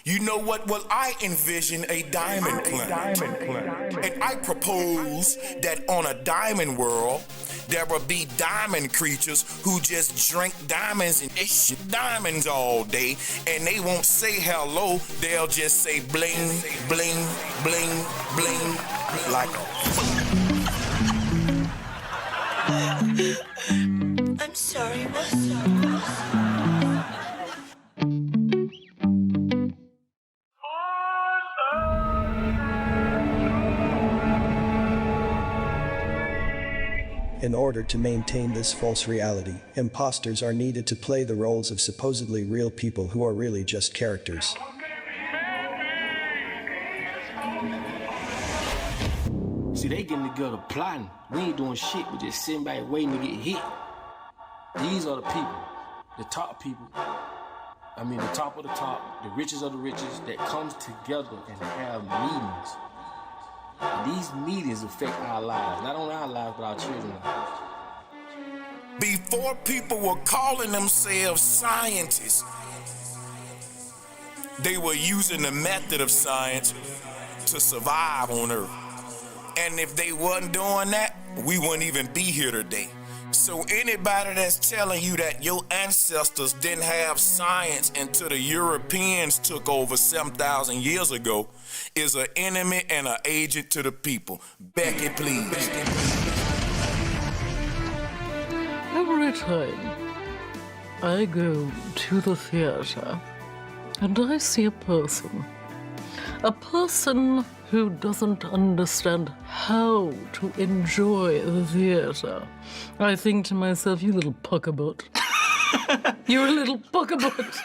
You know what? Well, I envision a diamond planet. And I propose that on a diamond world, there will be diamond creatures who just drink diamonds and ish diamonds all day, and they won't say hello, they'll just say bling, bling, bling, bling, like I'm sorry, miss. In order to maintain this false reality, imposters are needed to play the roles of supposedly real people who are really just characters. See, they getting together plotting. We ain't doing shit, but just sitting back waiting to get hit. These are the people, the top people. I mean, the top of the top, the richest of the richest, that comes together and have meetings. And these meetings affect our lives, not only our lives, but our children's lives. before people were calling themselves scientists, they were using the method of science to survive on Earth. And if they wasn't doing that, we wouldn't even be here today. So anybody that's telling you that your ancestors didn't have science until the Europeans took over 7,000 years ago is an enemy and an agent to the people. Becky, please. Every time I go to the theater and I see a person who doesn't understand how to enjoy the theater, I think to myself, you little puckerbutt. You're a little puckerbutt.